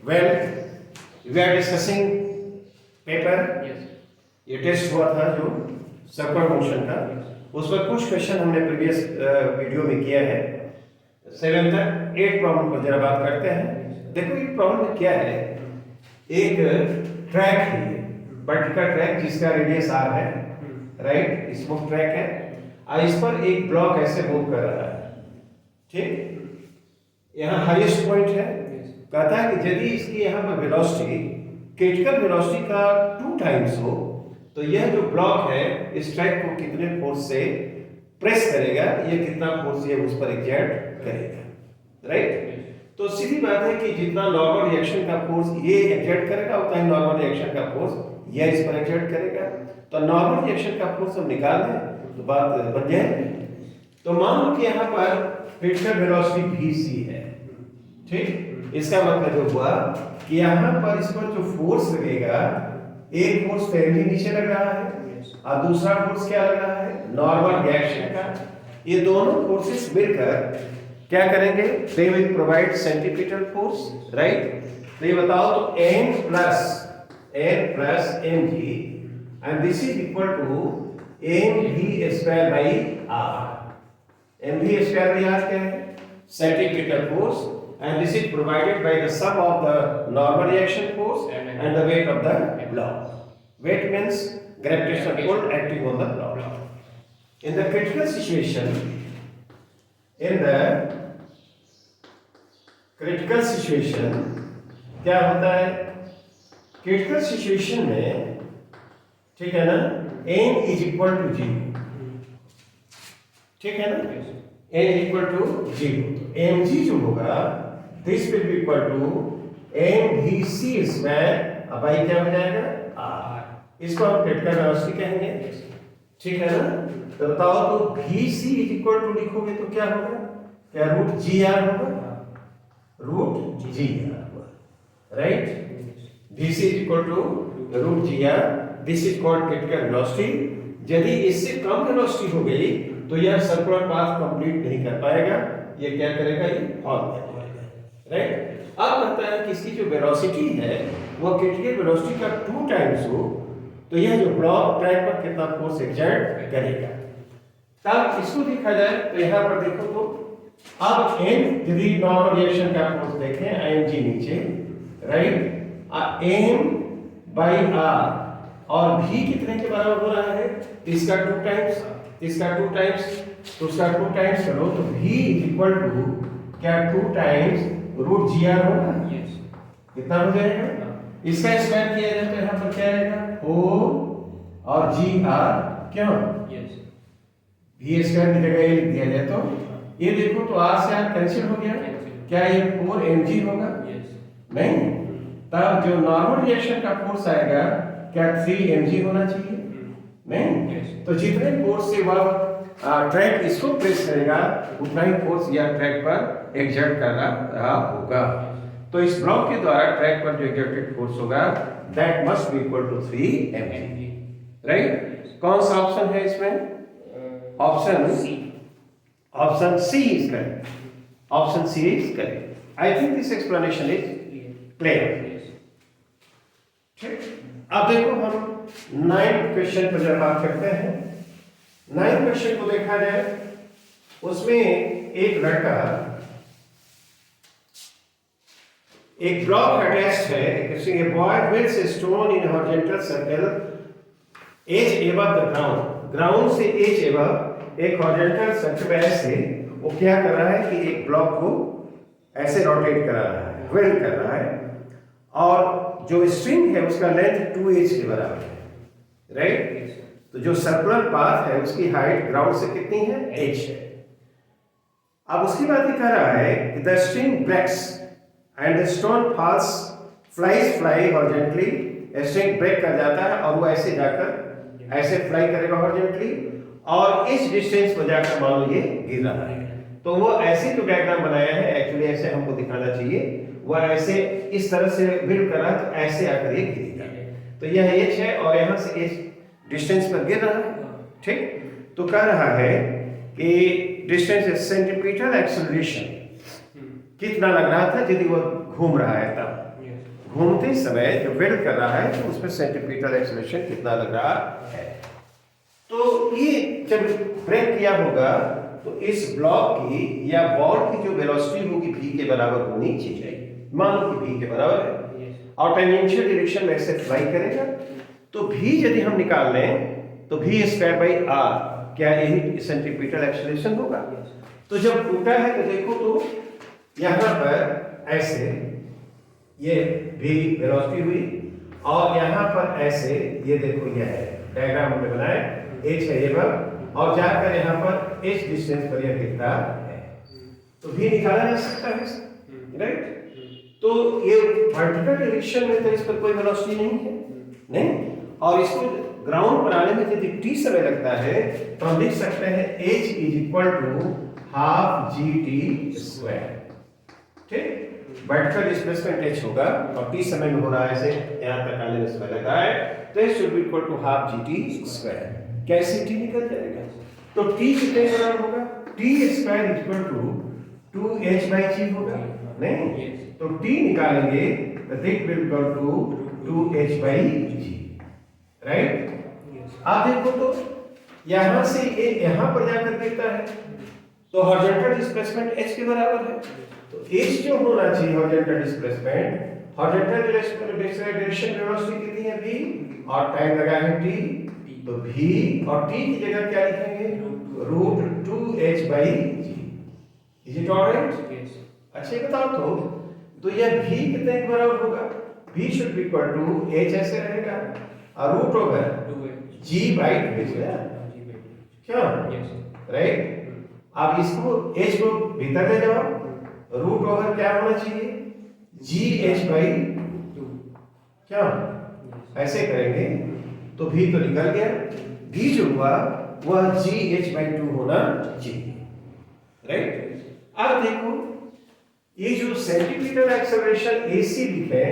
Well we are discussing paper. ये test हुआ था जो सर्कुलर मोशन का, उस पर कुछ क्वेश्चन हमने प्रीवियस वीडियो में किया है। 7 तक 8 प्रॉब्लम पर जरा बात करते हैं। देखो ये प्रॉब्लम में क्या है, एक ट्रैक है, वर्टिकल ट्रैक जिसका रेडियस आर है, राइट, स्मूथ ट्रैक है, और इस पर एक ब्लॉक ऐसे मूव कर रहा है, ठीक। यहाँ हाईएस्ट पॉइंट है, कहता है कि यदि इसकी यहाँ पर वेलोसिटी क्रिटिकल वेलोसिटी का 2 टाइम्स हो तो यह जो ब्लॉक है इस ट्रैक को कितने फोर्स से प्रेस करेगा, यह कितना फोर्स ये उस पर एग्जर्ट करेगा, राइट। तो सीधी बात है कि जितना नॉर्मल रिएक्शन का फोर्स ये एग्जर्ट करेगा उतना ही नॉर्मल रिएक्शन का फोर्स यह इस पर एग्जर्ट करेगा। तो नॉर्मल रिएक्शन का फोर्स हम निकाल दें तो बात बन जाएगी। तो मान लो कि यहाँ पर क्रिटिकल वेलोसिटी vc है, ठीक। इसका मतलब जो हुआ कि यहाँ पर इस पर जो फोर्स लगेगा, एक फोर्स फैमिली नीचे लग रहा है और दूसरा फोर्स क्या लग रहा है, नॉर्मल रिएक्शन का। ये दोनों फोर्सेस मिलकर क्या करेंगे, they will provide centripetal force, right. तो ये बताओ, तो n plus mg and this is equal to mv square by r। mv square by r क्या है, centripetal force, and this is provided by the sum of the normal reaction force and the weight of the block. Weight means gravitational pull acting on the block. In the critical situation, क्या होता है, critical situation में, ठीक है ना, n is equal to 0, ठीक है ना, n is equal to 0, तो mg जो होगा this will be equal to mvc square, अब भाई क्या हो जाएगा, r। इसको हम क्रिटिकल वेलोसिटी कहेंगे, ठीक है ना। तो बताओ, तो vc is equal to लिखोगे तो क्या होगा, क्या रूट जी आर होगा, रूट जी आर होगा, right. vc is equal to root G R, this is called critical velocity. यदि इससे कम वेलोसिटी हो गई तो यह सर्कुलर पाथ कंप्लीट नहीं कर पाएगा, ये क्या करेगा, ये फॉल कर जाएगा, राइट। अब कहता है कि इसकी जो वेलोसिटी है वो क्रिटिकल वेलोसिटी का 2 टाइम्स हो तो यह जो ब्लॉक ट्रैक पर कितना फोर्स एक्सर्ट करेगा। तब इसको देखा जाए तो यहाँ पर देखो, तो अब n यदि नॉर्मल रिएक्शन का फोर्स देखें, mg नीचे, राइट, m बाई r, और v कितने के बराबर हो रहा है, इसका 2 टाइम्स, इसका 2 टाइम्स, तो उसका 2 टाइम्स करो तो v इक्वल टू क्या 2 टाइम्स रूट जी आर होगा, कितना हो जाएगा, इसका स्क्वायर किया जाए तो यहाँ पर क्या आएगा, 4 और जी आर, क्यों, v स्क्वायर की जगह ये लिख दिया जाए तो ये देखो, तो r से r कैंसिल हो गया, क्या ये 4 mg होगा, नहीं। तब जो नॉर्मल रिएक्शन का फोर्स आएगा क्या 3 mg होना चाहिए, नहीं। तो जितने फोर्स से वह ट्रैक इसको प्रेस करेगा उतना ही फोर्स यह ट्रैक पर एक्सर्ट कर रहा होगा। तो इस ब्लॉक के द्वारा ट्रैक पर जो एक्सर्टेड फोर्स होगा that must be equal to 3 mg, right. कौन सा ऑप्शन है इसमें, option C is correct, option C is correct. I think this explanation is clear, ठीक। अब देखो हम 9th क्वेश्चन पर जब बात करते हैं, 9th क्वेश्चन को देखा जाए, उसमें एक लड़का, एक ब्लॉक अटैच्ड है, a boy wheels a stone in horizontal circle h above the ground, ground से एज एबव एक हॉरिजॉन्टल सर्कल ऐसे वो क्या कर रहा है कि एक ब्लॉक को ऐसे रोटेट करा रहा है, व्हील कर रहा है, और जो स्ट्रिंग है उसका लेंथ 2h के बराबर है, राइट। तो जो सर्कुलर पाथ है उसकी हाइट ग्राउंड से कितनी है, h है। अब उसके बाद ये कह रहा है कि the string breaks and the stone falls fly horizontally, string break कर जाता है और वो ऐसे जाकर ऐसे फ्लाई करेगा हॉरिजॉन्टली, और इस डिस्टेंस पर जाकर मान लो ये गिर रहा है। तो वो ऐसे जो डायग्राम बनाया है, एक्चुअली ऐसे हमको दिखाना चाहिए, वो ऐसे इस तरह से बिल्ड करा तो ऐसे आकर ये गिरेगा, तो यह h है और यहाँ से h डिस्टेंस पर गिर रहा है, ठीक। तो कह रहा है कि डिस्टेंस है सेंटीमीटर एक्सेलरेशन कितना लग रहा था यदि वो घूम रहा है तब, घूमते समय जो बेल्ट कर रहा है तो उसमें सेंट्रीपिटल एक्सेलरेशन कितना लग रहा है। तो ये जब ब्रेक किया होगा तो इस ब्लॉक की या बॉल की जो वेलोसिटी होगी v के बराबर होनी चाहिए। मान लो कि v के बराबर है और टेंजेंशियल डायरेक्शन में ऐसे फ्लाई करेगा तो v यदि हम निकाल लें तो v स्क्वायर बाई r, क्या यही सेंट्रीपिटल एक्सेलरेशन होगा। तो जब टूटा है तो देखो तो यहाँ पर ऐसे ये v वेलोसिटी हुई और यहाँ पर ऐसे ये देखो यह है डायग्राम हमने बनाया, h है ये पर और जाकर यहाँ पर h डिस्टेंस पर यह गिरता है तो v निकाला जा सकता है, राइट। तो ये वर्टिकल डायरेक्शन में तो इस पर कोई वेलोसिटी नहीं है, नहीं, और इसको ग्राउंड पर आने में यदि t समय लगता है तो हम लिख सकते हैं h is equal to half gt²। ठीक, वर्टिकल डिस्प्लेसमेंट h होगा और t समय में हो रहा है ऐसे यहाँ तक आने में समय लगा है तो h should be equal to half gt²। कैसे t निकल जाएगा तो t कितने बराबर होगा, t² इक्वल टू 2h/g होगा, नहीं तो t निकालेंगे तो that will equal to 2h/g, right. आप देखो तो यहां से ये यहां पर जाकर गिरता है तो हॉरिजॉन्टल डिस्प्लेसमेंट h के बराबर है तो h जो होना चाहिए horizontal displacement, horizontal direction velocity कितनी है v और टाइम लगा है t तो v और t की जगह क्या लिखेंगे root 2h/g। Is it alright? अच्छा ये बताओ तो यह v कितने के बराबर होगा, v should be equal to h ऐसे रहेगा और रूट ओवर g/2h है क्या, राइट। अब इसको h को भीतर ले जाओ, रूट ओवर क्या होना चाहिए gh/2 क्या, ऐसे करेंगे तो v तो निकल गया, v जो हुआ वह gh/2 होना चाहिए, राइट। अब देखो ये जो सेंटीमीटर एक्सेलरेशन ac लिखे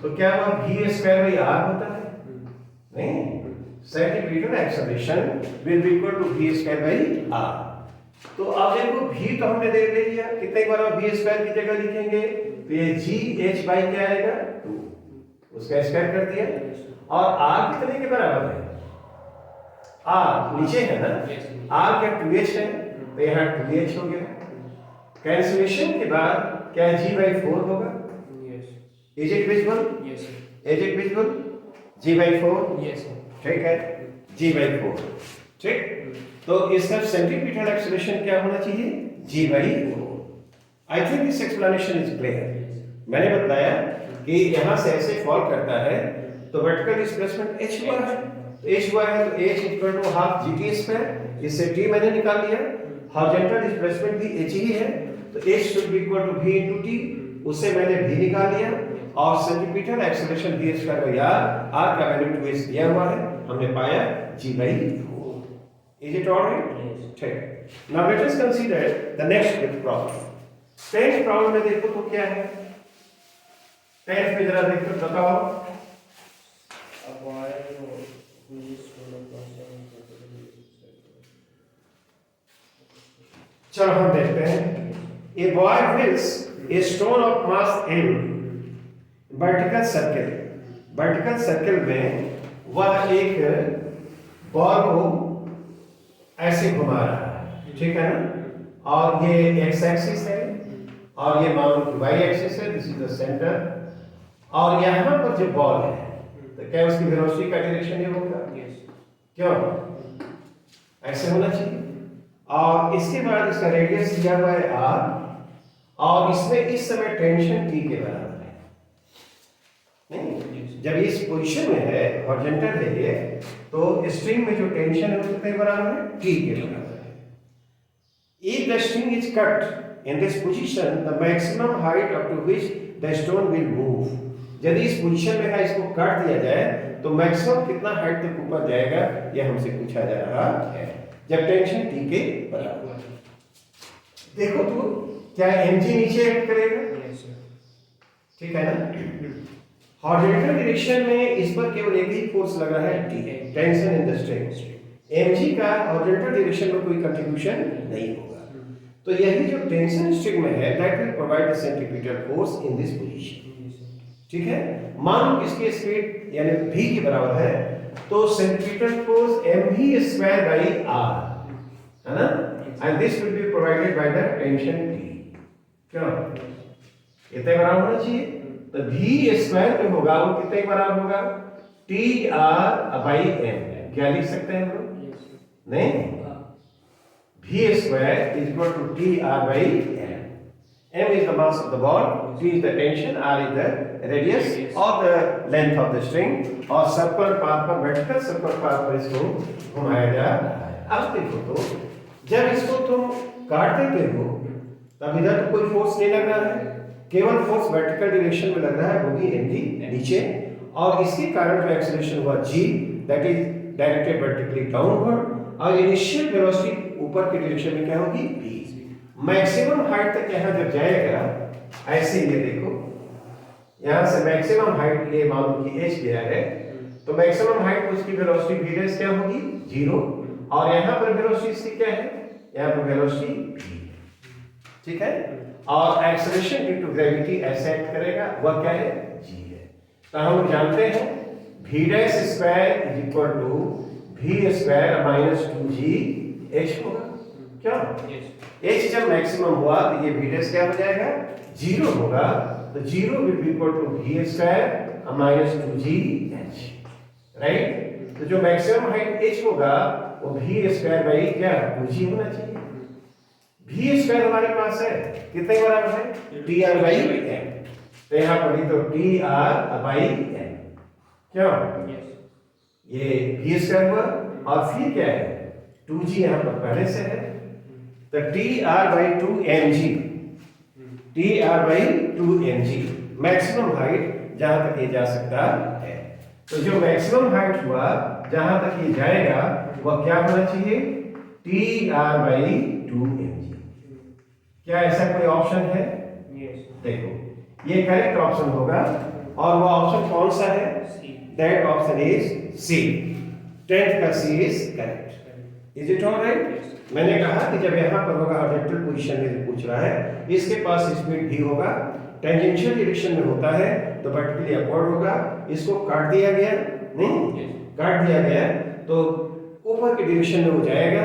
तो क्या वह v²/r होता है, नहीं, centimetre acceleration will be equal to v²/r। तो अब देखो v तो हमने देख लिया कितने बार v² की जगह लिखेंगे तो ये gh/ क्या आएगा 2, उसका स्क्वायर कर दिया और r कितने के बराबर है, r नीचे है ना, r क्या 2h है तो यहाँ 2h हो गया। कैंसिलेशन के बाद क्या g/4 होगा, is it visible, is it visible g/4, ठीक है g/4, ठीक। तो इसका सेंट्रीपिटल एक्सेलरेशन क्या होना चाहिए g/4। I think this explanation is clear. मैंने बताया कि यहाँ से ऐसे फॉल करता है तो वर्टिकल डिस्प्लेसमेंट h हुआ है तो h हुआ है तो h equal to half gt², इससे t मैंने निकाल लिया, हॉरिजॉन्टल डिस्प्लेसमेंट भी h ही है तो h should be equal to v into t, उससे मैंने v निकाल लिया और सेंटीमीटर एक्सेलरेशन v²/r, r का वैल्यू 2h दिया हुआ है, हमने पाया g/4। इज इट ऑलराइट, ठीक। Now let us consider the next problem. 10th problem में देखो तो क्या है, 10th में जरा देखो बताओ। चलो हम देखते हैं। A boy fills a stone of mass m vertical circle, vertical circle में वह एक बॉल को ऐसे घुमा रहा है, ठीक है ना, और ये x एक्सिस है और ये मान लो y एक्सिस है, दिस इज द सेंटर और यहाँ पर जो बॉल है तो क्या उसकी वेलोसिटी का डायरेक्शन ये होगा, क्यों ऐसे होना चाहिए और इसके बाद इसका रेडियस दिया हुआ है r और इसमें इस समय टेंशन t के बराबर है, नहीं, जब इस पोजीशन में है हॉरिजॉन्टल है ये तो स्ट्रिंग में जो टेंशन है वो कितने बराबर है t के बराबर है। If the string is cut in this position, the maximum height up to which the stone will move, यदि इस पोजीशन में है इसको काट दिया जाए तो मैक्सिमम कितना हाइट तक ऊपर जाएगा ये हमसे पूछा जा रहा है जब टेंशन t के बराबर। देखो तो क्या mg नीचे एक्ट करेगा, ठीक है ना, हॉरिजॉन्टल डायरेक्शन में इस पर केवल एक ही फोर्स लग रहा है t, tension in the string, mg का हॉरिजॉन्टल डायरेक्शन में कोई कंट्रीब्यूशन नहीं होगा तो यही जो टेंशन स्ट्रिंग में है that will provide the centripetal force in this position. ठीक है। मान लो इसकी स्पीड यानी v के बराबर है, तो centripetal force mv square by r है ना, and this will be provided by the tension T। क्यों कितने बराबर होना चाहिए, तो v स्क्वायर जो होगा वो कितने के बराबर होगा, टी आर बाई m। क्या लिख सकते हैं हम लोग, नहीं, v square is equal to t r by m। m is the mass of the ball, t is the tension, r is the radius or the length of the string, और circular path पर, vertical circular path पर इसको घुमाया जा रहा है। अब देखो तो जब इसको तुम काट देते हो तब इधर तो कोई फोर्स नहीं लग रहा है, केवल फोर्स वर्टिकल डायरेक्शन में लग रहा है, वो भी mg नीचे, और इसके कारण जो एक्सीलरेशन हुआ g, that is directed vertically downward, और इनिशियल वेलोसिटी ऊपर की डायरेक्शन में क्या होगी v। मैक्सिमम हाइट तक यहाँ जब जाएगा, ऐसे ये देखो यहाँ से मैक्सिमम हाइट ये मान लो कि h गया है, तो मैक्सिमम हाइट उसकी वेलोसिटी v डैश क्या होगी 0, और यहाँ पर वेलोसिटी इसकी क्या है, यहाँ पर वेलोसिटी v, ठीक है, और एक्सेलरेशन ड्यू टू ग्रेविटी ऐसे एक्ट करेगा, वह क्या है g है। तो हम जानते हैं v dash square is equal to v square minus 2g h होगा। क्या h जब मैक्सिमम हुआ तो ये v डैश क्या हो जाएगा 0 होगा, तो 0 will be equal to v square minus 2g h, right. तो जो मैक्सिमम हाइट h होगा वो v स्क्वायर बाई क्या 2g होना चाहिए। v स्क्वायर हमारे पास है कितने के बराबर है, t r बाई m, तो यहाँ पर तो t r बाई m, क्या ये v स्क्वायर हुआ, और फिर क्या है 2g यहाँ पर पहले से है, तो T R by 2mg, T R by 2mg maximum height जहां तक ये जा सकता है। तो जो मैक्सिमम हाइट हुआ जहां तक ये जाएगा वह क्या होना चाहिए, टी आर बाई 2mg। क्या ऐसा कोई ऑप्शन है, देखो ये करेक्ट ऑप्शन होगा, और वह ऑप्शन कौन सा है, that option is C, 10th का C is correct. Is it alright. मैंने कहा कि जब यहाँ पर होगा ऑब्जेक्टिव पोजीशन में पूछ रहा है, इसके पास स्पीड भी होगा, टेंजेंशियल डायरेक्शन में होता है तो वर्टिकली अपवर्ड होगा, इसको काट दिया गया, नहीं काट दिया गया तो ऊपर की डायरेक्शन में हो जाएगा,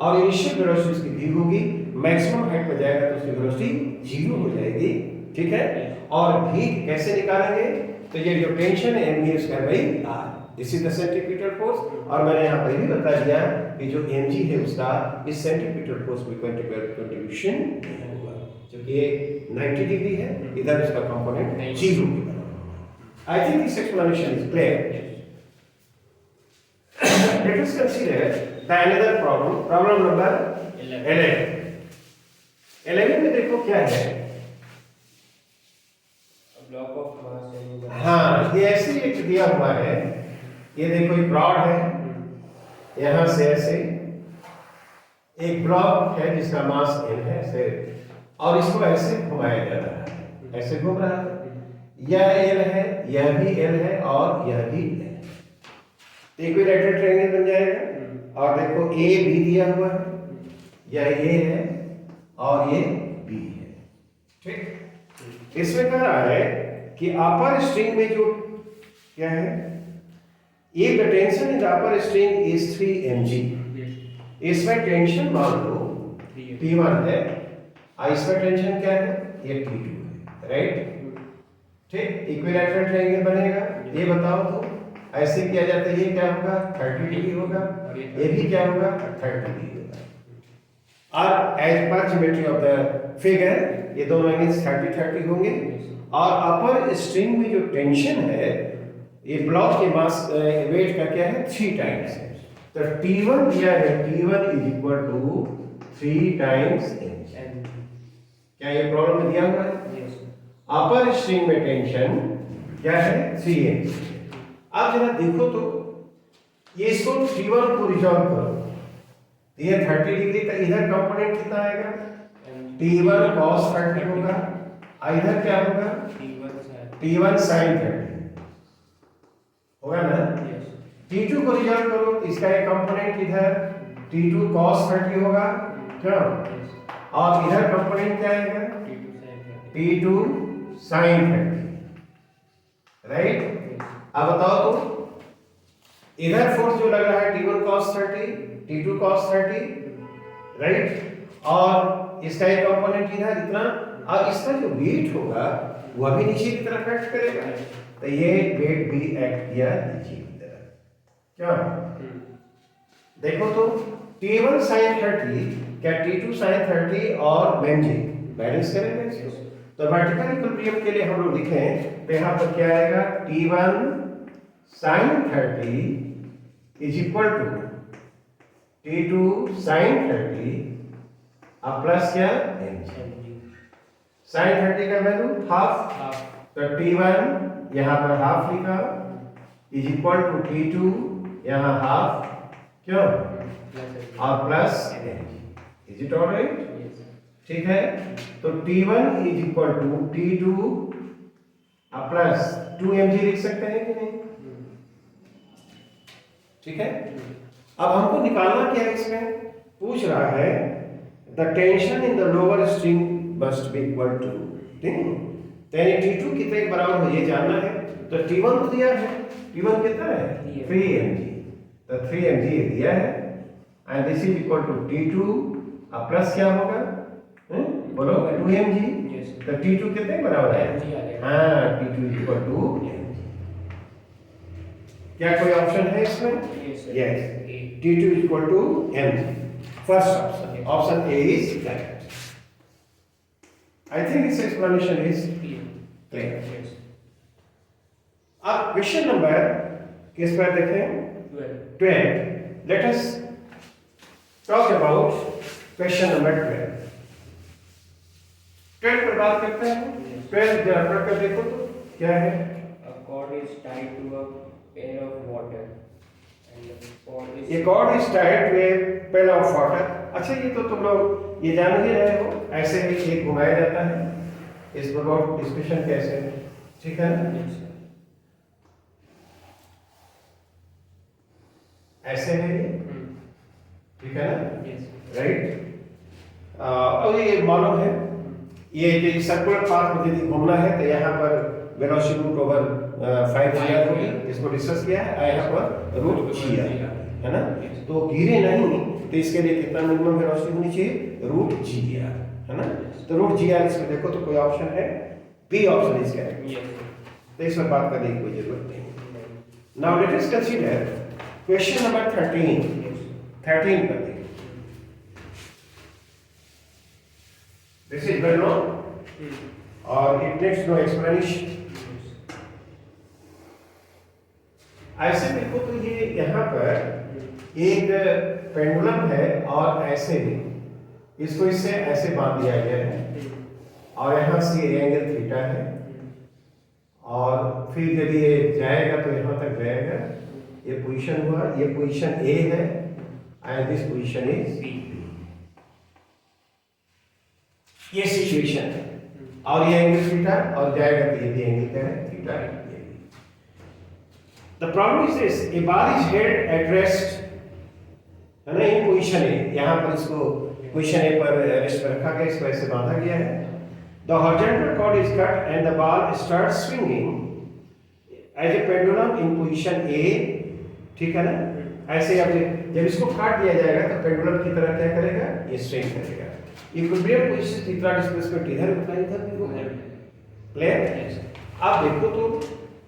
और इनिशियल वेलोसिटी इसकी v होगी, मैक्सिमम हाइट पर जाएगा तो उसकी वेलोसिटी 0 हो जाएगी, ठीक है। और v कैसे निकालेंगे, तो ये जो टेंशन है mv square by r, this is the centripetal force, और मैंने यहाँ पर भी बता दिया कि जो mg है उसका इस सेंट्रीपिटल फोर्स में कंट्रीब्यूशन होगा, क्योंकि ये 90 डिग्री है, इधर इसका कंपोनेंट 0 के बराबर। आई think this explanation is clear. Let us consider the another problem, problem number 11। 11 में देखो क्या है, ब्लॉक ऑफ मास, हाँ ये ऐसे एक दिया हुआ है, ये देखो एक रॉड है, यहां से ऐसे एक ब्लॉक है जिसका मास n है ऐसे, और इसको ऐसे घुमाया जा रहा है, ऐसे घूम रहा है, यह l है, यह भी l है, और यह भी l है, तो इक्विलैटरल ट्रायंगल बन जाएगा। और देखो a b दिया हुआ है, यह a है और ये b है, ठीक। इसमें कह रहा है कि अपर स्ट्रिंग में जो क्या है, if the tension in the upper string is 3 mg, इसमें टेंशन मान लो P1 है, इसमें टेंशन क्या है, ये P2 है, राइट, ठीक। इक्विलैटरल ट्रायंगल बनेगा, ये बताओ तो ऐसे किया जाता है, ये क्या होगा 30 डिग्री होगा, ये भी क्या होगा 30 डिग्री होगा, और as per geometry of the figure ये दोनों एंगल्स 30-30 होंगे, और अपर स्ट्रिंग में जो टेंशन है ये ब्लॉक के मास वेट का क्या है 3 टाइम्स है, तो T1 दिया है, T1 is equal to 3 times m। क्या ये प्रॉब्लम में दिया हुआ है, अपर स्ट्रिंग में टेंशन क्या है 3m। अब जरा देखो तो ये इसको T1 को रिजॉल्व करो, तो ये 30 डिग्री का इधर कंपोनेंट कितना आएगा, T1 cos 30 होगा, इधर क्या होगा T1 sin 30 होगा ना। T2 को रिजॉल्व करो तो इसका एक कंपोनेंट इधर T2 cos 30 होगा, क्या, और इधर कंपोनेंट क्या आएगा T2 sin 30, राइट। अब बताओ तो इधर फोर्स जो लग रहा है T1 cos 30, T2 cos 30, right, और इसका एक कंपोनेंट इधर इतना, और इसका जो वेट होगा वह भी नीचे की तरफ एक्ट करेगा, तो ये वेट भी एक्ट किया नीचे की तरफ। क्या देखो तो T1 sin 30 क्या T2 sin 30 और बेंजी बैलेंस करेंगे इसको। तो वर्टिकल इक्विलिब्रियम के लिए हम लोग लिखें तो यहाँ पर क्या आएगा, T1 sin 30 is equal to T2 sin 30 अब प्लस क्या sin 30 का वैल्यू हाफ, तो T1 यहाँ पर हाफ लिखा इज इक्वल टू T2 यहाँ हाफ, क्यों, और प्लस इज इट ऑलराइट, ठीक है। तो T1 is equal to T2 plus 2mg लिख सकते हैं कि नहीं, ठीक है। अब हमको निकालना क्या है, इसमें पूछ रहा है the tension in the lower string must be equal to, ठीक है, तो यानी T2 कितने के बराबर हो ये जानना है। तो T1 तो दिया है, T1 कितना है 3mg, तो 3mg ये दिया है and this is equal to T2 अब प्लस क्या होगा, बोलो 2mg, तो T2 कितने के बराबर है, हाँ T2 is equal to mg। क्या कोई ऑप्शन है इसमें, yes, T2 is equal to mg, first option, option A is correct। I think this explanation is clear। अब क्वेश्चन नंबर किस पर देखें, 12। Let us talk about question number 12। 12 पर बात करते हैं। 12 जरा पढ़ कर देखो तो क्या है, A cord is tied to a pail of water and the cord is ये cord is tied to a pail of water. अच्छा ये तो तुम लोग ये जान ही रहे हो, ऐसे ही एक घुमाया जाता है, इस पर बहुत डिस्कशन कैसे, ठीक है ना, Yes, sir. ऐसे है ये, ठीक है ना, Yes, sir. राइट। और ये मालूम है ये सर्कुलर पाथ में यदि घूमना है तो यहाँ पर वेलोसिटी रूट ओवर 5 होगी, इसको डिस्कस किया है, यहाँ पर रूट जी है ना, तो गिरे नहीं तो इसके लिए कितना मिनिमम वेलोसिटी होनी चाहिए, रूट जी है ना, तो रूट जी इसमें देखो तो कोई ऑप्शन है, B option is correct, Yes, sir. तो इसमें बात करने की कोई जरूरत नहीं। Now let us consider question number 13। 13 पर देखिए, दिस इज वेल नोन और इट नीड्स नो एक्सप्लेनेशन। ऐसे देखो तो ये यहाँ पर एक पेंडुलम है और ऐसे भी इसको इससे ऐसे बांध दिया गया है और यहाँ से ये एंगल थीटा है और फिर यदि ये जाएगा तो यहाँ तक जाएगा, ये पोजीशन हुआ, ये पोजीशन ए है and this position is B, ये सिचुएशन है और ये एंगल थीटा और जाएगा तो ये भी एंगल क्या है, थीटा है। The problem is this, a bar is held at rest, है ना, इन पोजीशन ए, यहाँ पर इसको पोजीशन ए पर रेस्ट पर रखा गया, इसको ऐसे बांधा गया है। The horizontal cord is cut and the ball starts swinging as a pendulum in position A, ठीक है ना, ऐसे अब जब इसको काट दिया जाएगा तो पेंडुलम की तरह क्या करेगा, ये स्विंग करेगा। इक्विलिब्रियम पोजीशन जितना डिस्प्लेसमेंट इधर उतना इधर भी होगा, क्लियर। अब देखो तो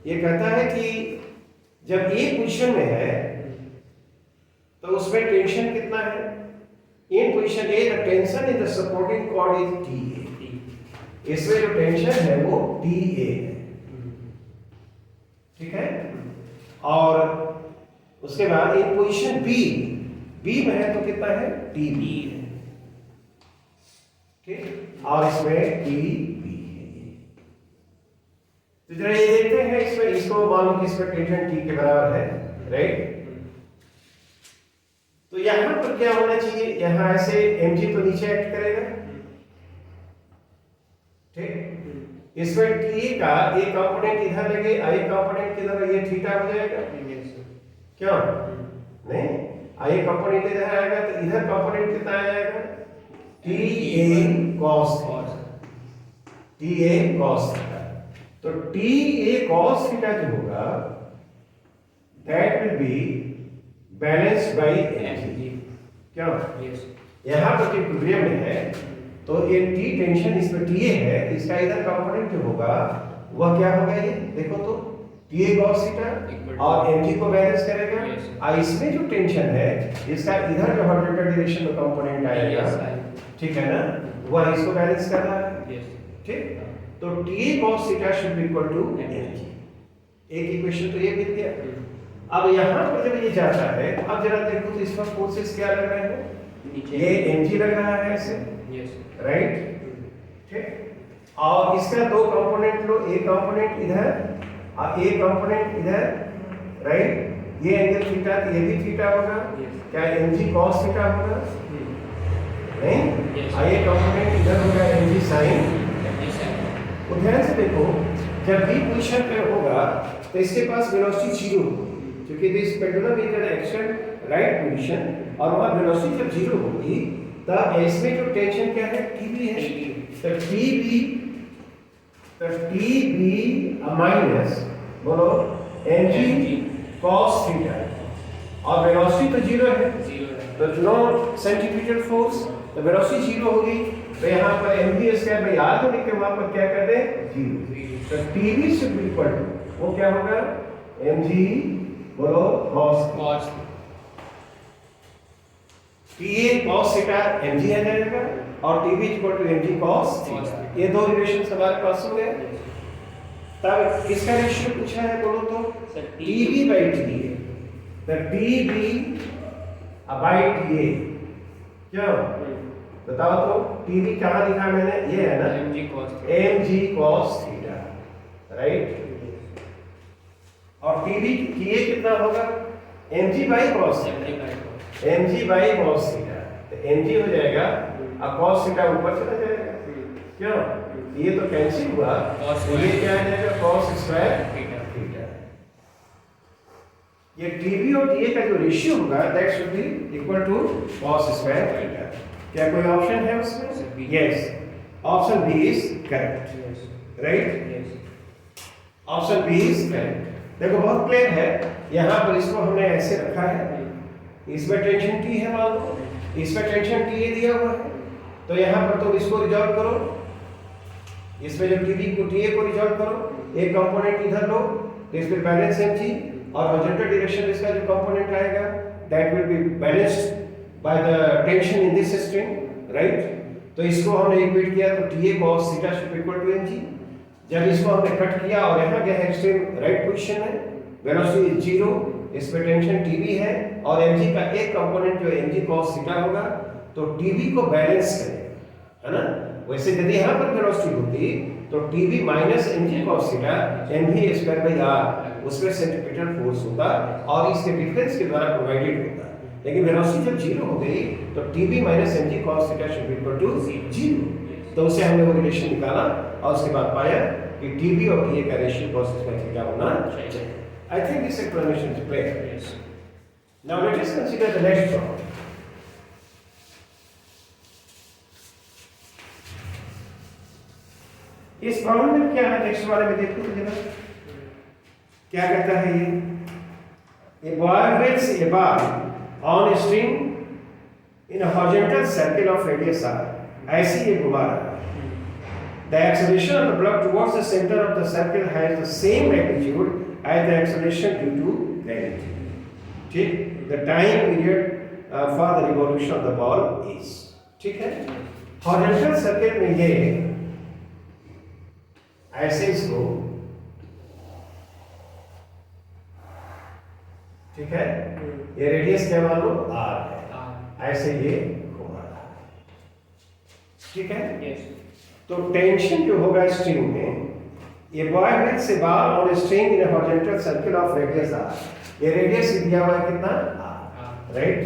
ये कहता है कि जब ए पोजीशन में है तो उसमें टेंशन कितना है, in position A the tension in the supporting cord is T A, इसमें जो टेंशन है वो टी ए है, ठीक है। और उसके बाद इन पोजीशन बी, बी में है तो कितना है, टी बी है, ठीक, और इसमें टी बी है। तो जरा ये देखते हैं इसमें, इसको मान लो कि इसमें टेंशन टी के बराबर है, राइट। तो यहां पर क्या होना चाहिए, यहां ऐसे mg तो नीचे एक्ट करेगा, ठीक, इसमें टी का एक कंपोनेंट इधर लगे, एक कंपोनेंट किधर, ये थीटा हो जाएगा, क्यों नहीं, एक कंपोनेंट इधर आएगा तो इधर कंपोनेंट कितना आ जाएगा, T A cos, T A cos, तो टी ए कॉस थीटा जो होगा that will be balanced bye MG. क्या यस यहाँ पर इक्विलिब्रियम में है तो ये टी टेंशन इसमें टी ए है, इसका इधर कंपोनेंट जो होगा वह क्या होगा, ये देखो तो टी ए cos थीटा और mg को बैलेंस करेगा। और इसमें जो टेंशन है इसका इधर जो हॉरिजॉन्टल डायरेक्शन में कंपोनेंट आएगा, ठीक है ना, वह इसको बैलेंस कर रहा है। ठीक, तो T A cos theta should be equal to mg। एक इक्वेशन तो ये मिल गया। अब यहाँ पर जब ये जाता है, अब जरा देखो तो इसमें फोर्सेस क्या लग रहे हैं, ये mg लग रहा है ऐसे, राइट। ठीक, और इसका दो कंपोनेंट लो, एक कंपोनेंट इधर और एक कंपोनेंट इधर, राइट। ये एंगल थीटा, ये भी थीटा होगा, क्या mg cos थीटा होगा, नहीं, और ये कंपोनेंट इधर होगा mg sin। तो ध्यान से देखो, जब भी पोजीशन पे होगा तो इसके पास वेलोसिटी जीरो होगी, क्योंकि this pendulum is an action right position, और वहां वेलोसिटी जब जीरो होगी तब इसमें जो टेंशन क्या है, टीबी है। तो टीबी माइनस बोलो mg cos थीटा, और वेलोसिटी तो जीरो है, तो नो सेंट्रीफ्यूगल फोर्स, तो वेलोसिटी जीरो होगी, तो यहाँ पर mg स्क्वायर में याद होने के वहां पर क्या कर दे, जीरो। तो TB should be equal to, वो क्या होगा, mg बोलो cos TA cos theta mg आ जाएगा और TB equal to mg cos theta. ये दो रिलेशंस हमारे पास हो गए। तब किसका रेशियो पूछा है बोलो तो, TB by TA। तो TB by TA क्या बताओ तो, TB कहाँ लिखा मैंने, ये है ना, mg cos थीटा, राइट। और TB TA कितना होगा, mg by cos theta, mg by cos theta. तो mg हो जाएगा और cos थीटा ऊपर चला जाएगा, क्यों, ये तो कैंसिल हुआ, तो ये क्या आ जाएगा, cos स्क्वायर थीटा। ये TB और TA का जो रेशियो होगा that should be equal to cos square theta. क्या कोई ऑप्शन है उसमें, yes, option B is correct, right, option B is correct. देखो बहुत क्लियर है, यहाँ पर इसको हमने ऐसे रखा है, इसमें टेंशन T है मान लो, इसमें टेंशन TA दिया हुआ है, तो यहाँ पर तुम इसको रिजॉल्व करो, इसमें जो TB को TA को रिजॉल्व करो, एक कंपोनेंट इधर लो, तो इस पे बैलेंस mg, और हॉरिजॉन्टल डायरेक्शन इसका जो कंपोनेंट आएगा that will be balanced by the tension in this string, right. तो इसको हमने इक्वेट किया, तो TA cos theta should equal to mg। जब इसको हमने कट किया और यहाँ गया एक्सट्रीम राइट पोजीशन है, वेलोसिटी जीरो, इस पे टेंशन TB है और mg का एक कंपोनेंट जो mg cos थीटा होगा, तो TB को बैलेंस करेगा, है ना। वैसे यदि यहाँ पर वेलोसिटी होती तो TB minus mg cos theta mv square by r, उसमें सेंट्रीपिटल फोर्स होता और इसके डिफरेंस के द्वारा प्रोवाइडेड होता। लेकिन वेलोसिटी जब जीरो हो गई तो TB minus mg cos theta should be equal to zero. तो उससे हमने वो रिलेशन निकाला और उसके बाद पाया कि TB और TA का रेशियो cos स्क्वायर थीटा होना चाहिए। I think this explanation is clear. Yes. Now let us consider the next problem. इस प्रॉब्लम में क्या है, नेक्स्ट वाले में देखो तो जरा क्या कहता है ये, a boy holds a bar on a string in a horizontal circle of radius r, ऐसी ये घुमा रहा है। The acceleration of the block towards the center of the circle has the same magnitude as the acceleration due to gravity. ठीक, the time period for the revolution of the ball is, ठीक है। Horizontal circle में ये ऐसे इसको, ठीक है, ये रेडियस क्या मान लो r है, ऐसे ये घुमा रहा है, ठीक है। तो टेंशन जो होगा स्ट्रिंग में, ये boy holds a bar on a string in a horizontal circle of radius r, ये रेडियस दिया हुआ है कितना r, right।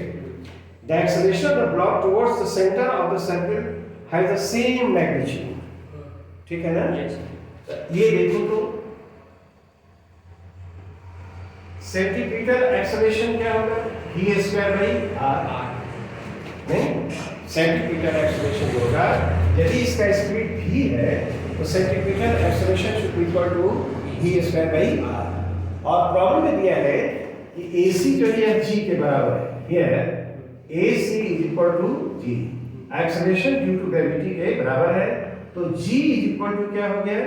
The acceleration of the block towards the center of the circle has the same magnitude, ठीक है ना। ये देखो तो सेंटीमीटर एक्सेलरेशन क्या होगा, v स्क्वायर बाई r, नहीं, सेंटीमीटर एक्सेलरेशन होगा, यदि इसका स्पीड v है तो centimetre acceleration should be equal to v square by r। और प्रॉब्लम में दिया है कि AC जो है g के बराबर है। Here AC is equal to g, acceleration due to gravity के बराबर है, तो g इज इक्वल टू क्या हो गया,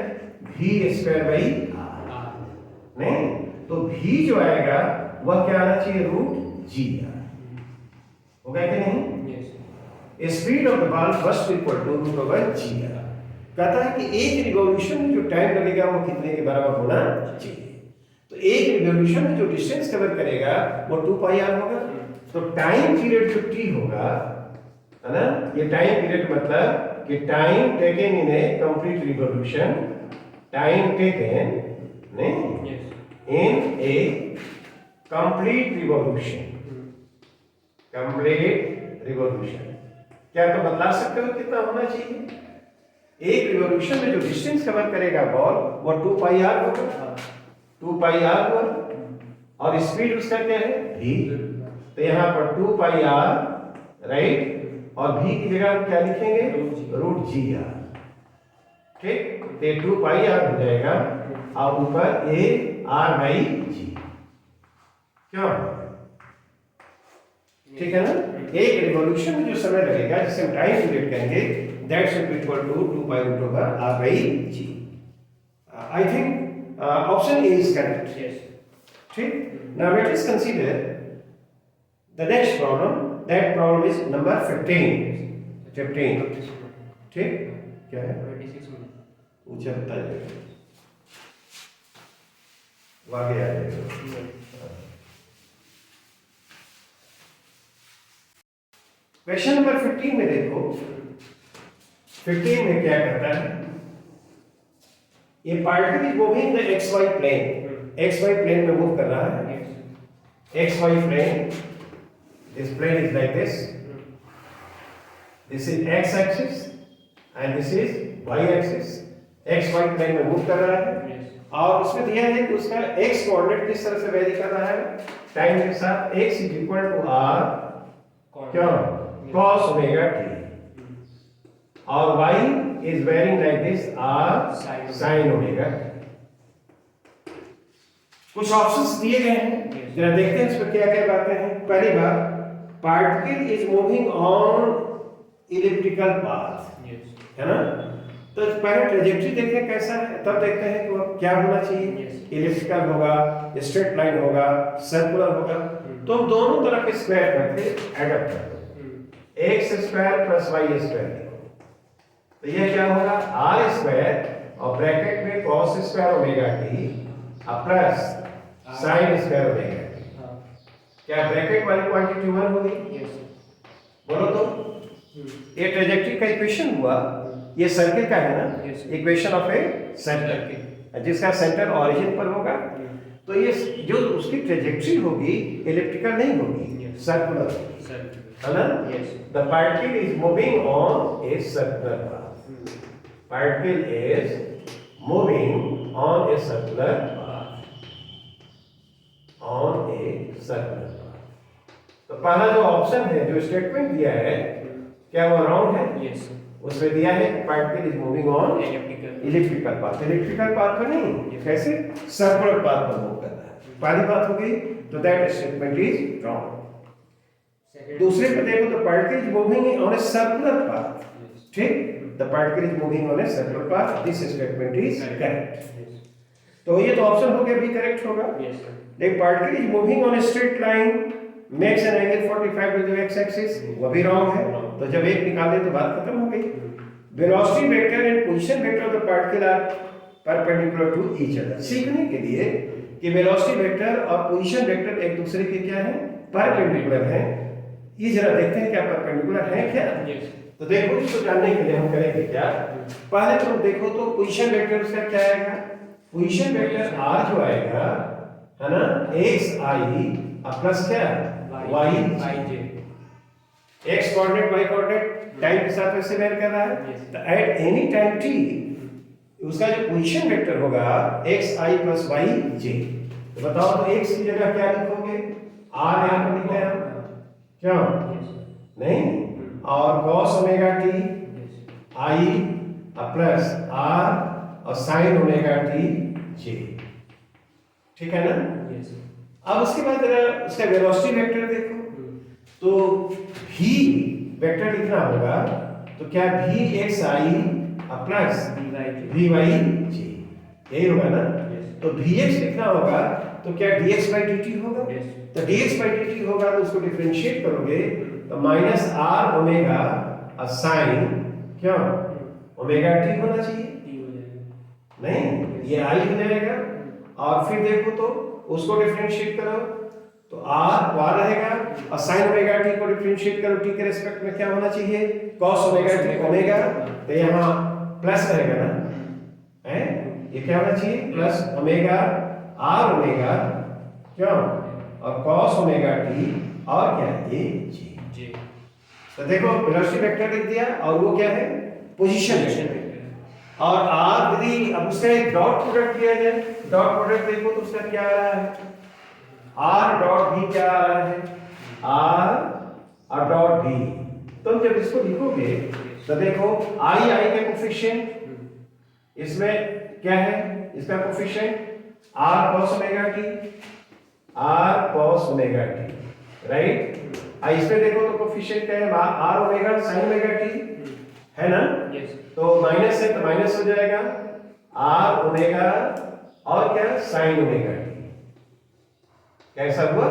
v स्क्वायर बाई r। नहीं तो v जो आएगा वह क्या आना चाहिए, रूट g होगा कि नहीं। Speed of the ball first equal to root over g। कहता है कि एक रिवॉल्यूशन में जो टाइम लगेगा वो कितने के बराबर होना चाहिए। तो एक रिवॉल्यूशन में जो डिस्टेंस कवर करेगा वो 2 पाई r होगा। तो टाइम पीरियड जो t होगा, है ना, ये टाइम पीरियड मतलब कि time taken in A complete revolution, time taken नहीं इन ए कंप्लीट रिवॉल्यूशन, कंप्लीट रिवॉल्यूशन। क्या तो बतला सकते हो कितना होना चाहिए। एक रिवॉल्यूशन में जो डिस्टेंस कवर करेगा बॉल वो 2 पाई r होगा, 2 पाई r हुआ, और स्पीड उसका क्या है, v। तो यहाँ पर 2 पाई r राइट, और v की जगह क्या लिखेंगे, रूट g r। ठीक, तो ये 2 पाई r हो जाएगा और ऊपर a r बाई g। क्यों, ठीक है ना। एक रिवॉल्यूशन में जो समय लगेगा जिसे हम टाइम पीरियड कहेंगे, that should be equal to 2 pi root over r by g। I think option A is correct. ठीक, now let us consider the next problem, that problem is number 15। ठीक, क्या है, 26 मिनट ऊंचा बताइए, आगे आ जाएगा। Question number 15 में देखो, 15 में क्या कहता है, ये particle is moving the X Y plane, X Y plane में मूव कर रहा है। X Y plane, this plane is like this is X axis and this is Y axis. X Y plane में मूव कर रहा है और उसमें दिया है कि उसका एक्स कोऑर्डिनेट किस तरह से वेरी कर रहा है, टाइम के साथ। X is equal to R क्या, cos omega t, और y is varying like this r sin omega t। कुछ ऑप्शंस दिए गए हैं, जरा देखते हैं इसमें क्या क्या बातें हैं। पहली बात, particle is moving on elliptical path, है ना। तो पहले ट्रेजेक्टरी देखें कैसा है, तब देखते हैं कि वो क्या होना चाहिए, इलिप्टिकल होगा, स्ट्रेट लाइन होगा, सर्कुलर होगा। तो हम दोनों तरफ स्क्वायर करके एडअप करते हैं, X square plus Y square. तो ये क्या होगा, आर स्क्वायर और ब्रैकेट में cos square omega T plus sine square omega T. क्या ब्रैकेट वाली क्वांटिटी 1 होगी, बोलो तो। ये ट्रेजेक्टरी का इक्वेशन हुआ, ये सर्किल का है ना, इक्वेशन ऑफ ए सर्किल जिसका सेंटर ओरिजिन पर होगा। तो ये जो उसकी ट्रेजेक्टरी होगी इलिप्टिकल नहीं होगी, सर्कुलर, है ना। The particle is moving on a circular path. Particle is moving on a circular path. On a circular path. तो पहला जो ऑप्शन है, जो स्टेटमेंट दिया है, क्या वो रॉन्ग है? Yes. उसमें दिया है particle is moving on electrical path. Electrical path पर नहीं, कैसे, सर्कुलर पाथ पर मूव कर रहा है। पहली बात हो गई, तो दैट स्टेटमेंट इज रॉन्ग। दूसरे पे देखो, the particle is moving on a circular path. ठीक, the particle is moving on a circular path, this statement is correct. तो ये तो ऑप्शन हो गया, भी करेक्ट होगा। एक particle is moving on a straight line makes an angle 45 with x axis, वो भी रॉन्ग है। तो जब एक निकाले तो बात खत्म हो गई। Velocity vector and position vector of the particle are perpendicular to each other. सीखने के लिए कि वेलोसिटी वेक्टर और पोजीशन वेक्टर एक दूसरे के क्या है, परपेंडिकुलर है। ये जरा देखते हैं क्या परपेंडिकुलर है क्या। तो देखो, इसको जानने के लिए हम करेंगे क्या, पहले तो देखो तो पोजीशन वेक्टर उसका क्या आएगा, पोजीशन वेक्टर r जो आएगा, है ना, x i प्लस क्या y j। x coordinate y coordinate time के साथ वैसे वेरी कर रहा है। तो एट एनी टाइम t उसका जो पोजीशन वेक्टर होगा x i plus y j। तो बताओ, तो x की जगह क्या लिखोगे, r यहां पर लिखते हैं क्यों, नहीं, और cos omega t i plus R और साइन ओमेगा टी जे, ठीक है ना। यस। अब उसके बाद जरा उसका वेलोसिटी वेक्टर देखो, तो v वेक्टर लिखना होगा, तो क्या v x i plus v y j, यही होगा ना। तो vx लिखना होगा तो क्या dx by dt होगा। तो dx by dt होगा तो उसको डिफरेंशिएट करोगे तो माइनस आर ओमेगा साइन क्या ओमेगा टी होना चाहिए, नहीं ये आई हो जाएगा। और फिर देखो तो उसको डिफरेंशिएट करो तो आर वार रहेगा और साइन ओमेगा टी को डिफरेंशिएट करो, टी के रिस्पेक्ट में क्या होना चाहिए कॉस ओमेगा टी ओमेगा, तो यहाँ प्लस रहेगा ना, है ये क्या होना चाहिए प्लस ओमेगा आर ओमेगा क्यों और कॉस ओमेगा टी और क्या है ये जी। तो देखो वेलोसिटी वेक्टर लिख दिया और वो क्या है पोजीशन वेक्टर, और आर यदि अब उसका एक डॉट प्रोडक्ट किया जाए, डॉट प्रोडक्ट देखो तो उसका क्या आ रहा है आर डॉट भी क्या आ रहा है आर और डॉट भी। तुम जब इसको लिखोगे तो देखो आई का कोफिशिएंट इसमें क्या है इसका coefficient R cos omega T R cos omega T, right. इसमें देखो तो कोफिशिएंट क्या है R omega sin omega T, है ना। तो माइनस है तो माइनस हो जाएगा आर ओमेगा और क्या sin ओमेगा टी, कैसा हुआ।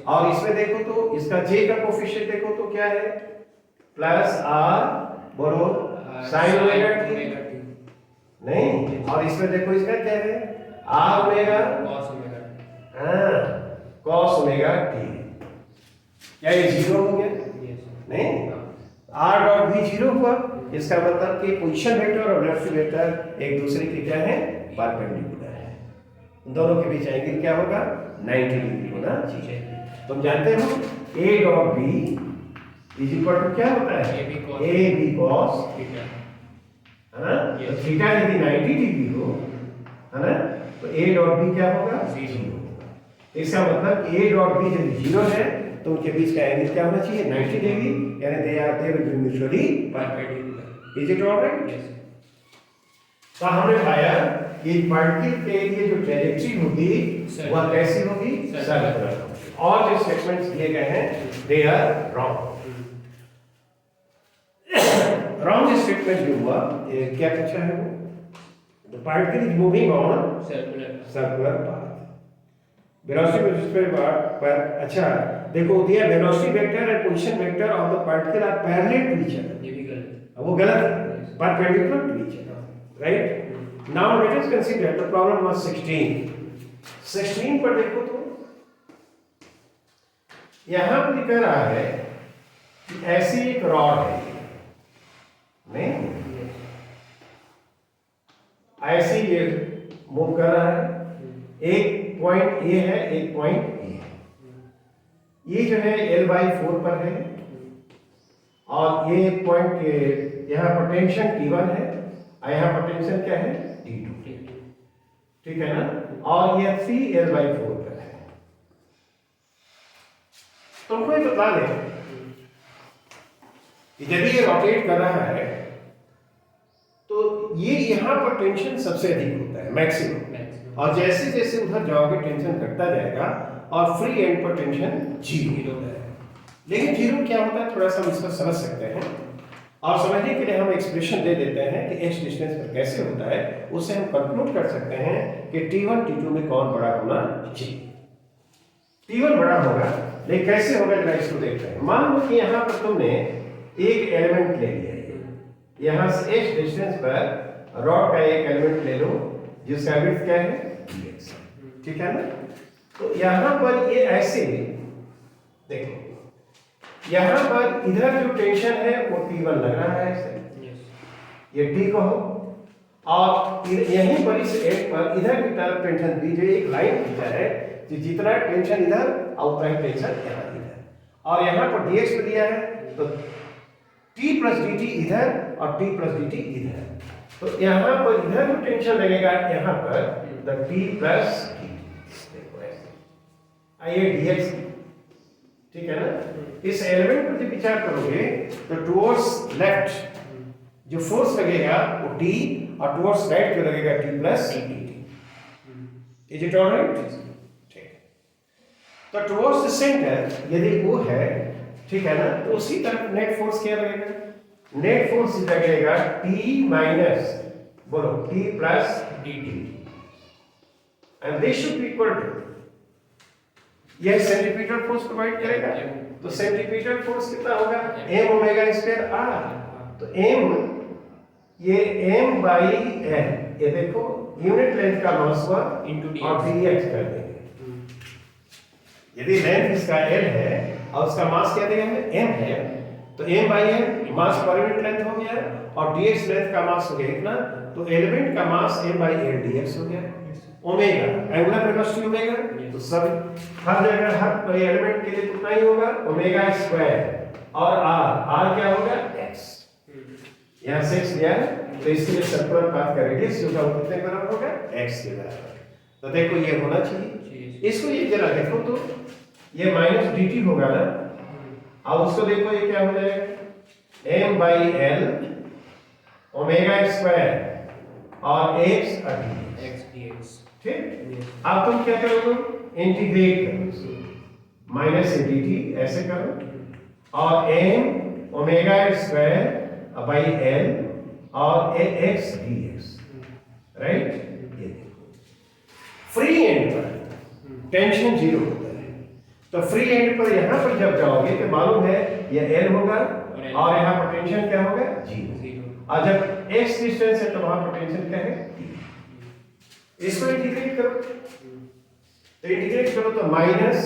और इसमें देखो तो इसका j का कोफिशिएंट देखो तो क्या है प्लस आर बोलो sin ओमेगा टी, नहीं। और इसमें देखो इसका क्या है आर ओमेगा cos ओमेगा, हाँ cos ओमेगा टी, क्या ये जीरो हो गया नहीं, आर डॉट भी जीरो हुआ, इसका मतलब कि पोजीशन वेक्टर और वेलोसिटी वेक्टर एक दूसरे के क्या है परपेंडिकुलर है, दोनों के बीच एंगल क्या होगा 90 डिग्री होना चाहिए। तुम जानते हो a dot b is equal to क्या होता है a b cos थीटा, है ना। तो थीटा यदि 90 डिग्री हो, है ना, तो a डॉट b क्या होगा 0 होगा। इसका मतलब a डॉट b यदि 0 है तो उनके बीच का एंगल क्या होना चाहिए 90 डिग्री, यानी they will be mutually perpendicular. Is it alright. तो हमने पाया कि पार्टिकल के लिए जो ट्रैजेक्टरी होगी वह कैसी होगी सर्कुलर, और जो स्टेटमेंट्स दिए गए हैं they are wrong. Wrong statement जो हुआ ये क्या पूछा है वो the particle is moving on circular path, velocity vector पर। अच्छा देखो दिया velocity vector and position vector of the particle are parallel to each other, ये भी गलत, वो गलत है, perpendicular to each other, right. Now let us consider the problem number 16 पर देखो तो यहां पर लिखा रहा है कि ऐसी एक रॉड है, नहीं ऐसे ये मूव कर रहा है, एक पॉइंट ए है एक पॉइंट ए है, ये जो है L/4 पर है और ये पॉइंट यहाँ पोटेंशियल T1 है और यहाँ पोटेंशियल क्या है T2, ठीक है ना, और ये 3L/4 पर है। तुमको ये बता दें कि यदि ये रोटेट कर रहा है तो ये यहाँ पर टेंशन सबसे अधिक होता है मैक्सिमम, और जैसे जैसे उधर जाओगे टेंशन घटता जाएगा और फ्री एंड पर टेंशन जीरो होता है। लेकिन जीरो क्या होता है थोड़ा सा हम इसको समझ सकते हैं, और समझने के लिए हम एक्सप्रेशन दे देते हैं कि x डिस्टेंस पर कैसे होता है, उससे हम कंक्लूड कर सकते हैं कि T1 T2 में कौन बड़ा होना चाहिए। T1 बड़ा होगा, लेकिन कैसे होगा जरा इसको देखते हैं। मान लो कि यहाँ पर तुमने एक एलिमेंट ले लिया, यहाँ से x डिस्टेंस पर रॉड का एक एलिमेंट ले लो जिसका विड्थ क्या है dx, ठीक है ना। तो यहाँ पर ये ऐसे देखो, यहाँ पर इधर जो टेंशन है वो T1 लग रहा है ऐसे, ये T कहो, और यहीं पर इस एंड पर इधर की तरफ टेंशन दी जो एक लाइन खींचा है कि जितना टेंशन इधर और उतना ही टेंशन यहाँ इधर, और यहाँ पर dx पे दिया है तो t प्लस dt इधर और t प्लस dt इधर, तो यहाँ पर इधर जो टेंशन लगेगा यहाँ पर द t प्लस देखो ऐसे आइए dx, ठीक है ना। इस एलिमेंट पर जब विचार करोगे तो टुवर्ड्स लेफ्ट जो फोर्स लगेगा वो T और टुवर्ड्स राइट जो लगेगा T plus dt। Is it alright? ठीक। तो टुवर्ड्स द सेंटर यदि वो है, ठीक है ना, तो उसी तरफ नेट फोर्स क्या लगेगा? नेट फोर्स लगेगा T माइनस, बोलो, T plus dt, and this should be equal to, यह सेंट्रीपिटल फोर्स प्रोवाइड करेगा। तो सेंट्रीपिटल फोर्स कितना होगा? m omega square r। तो m, ये m बाई l, ये देखो यूनिट लेंथ का मास हुआ Into dx। और dx कर देंगे। यदि लेंथ इसका l है और उसका मास क्या दिया है? m है, तो m by l mass per unit length हो गया और dx लेंथ का मास हो गया इतना, तो एलिमेंट का मास m बाई l dx हो गया। ओमेगा एंगुलर वेलोसिटी ओमेगा, तो सब हर जगह हर एलिमेंट के लिए कितना ही होगा? ओमेगा स्क्वायर, और r क्या होगा? x। यहाँ से x लिया है, तो इसके लिए सर्कुलर पाथ का रेडियस जो है कितने बराबर होगा? x के बराबर। तो देखो ये होना चाहिए। इसको ये जरा देखो तो ये माइनस dt होगा ना, अब उसको देखो ये क्या हो जाएगा? m by l omega square और x dx। ठीक। अब तुम क्या करोगे? इंटीग्रेट करो, माइनस से dt ऐसे करो, और m omega square by l और x dx, राइट। ये देखो फ्री एंड पर टेंशन जीरो होता है, तो फ्री एंड पर यहां पर जब जाओगे तो मालूम है ये l होगा और यहां पर टेंशन क्या होगा? जीरो। और जब x डिस्टेंस है तो वहां पर टेंशन क्या है? इसको इंटीग्रेट करो, तो इंटीग्रेट करो तो माइनस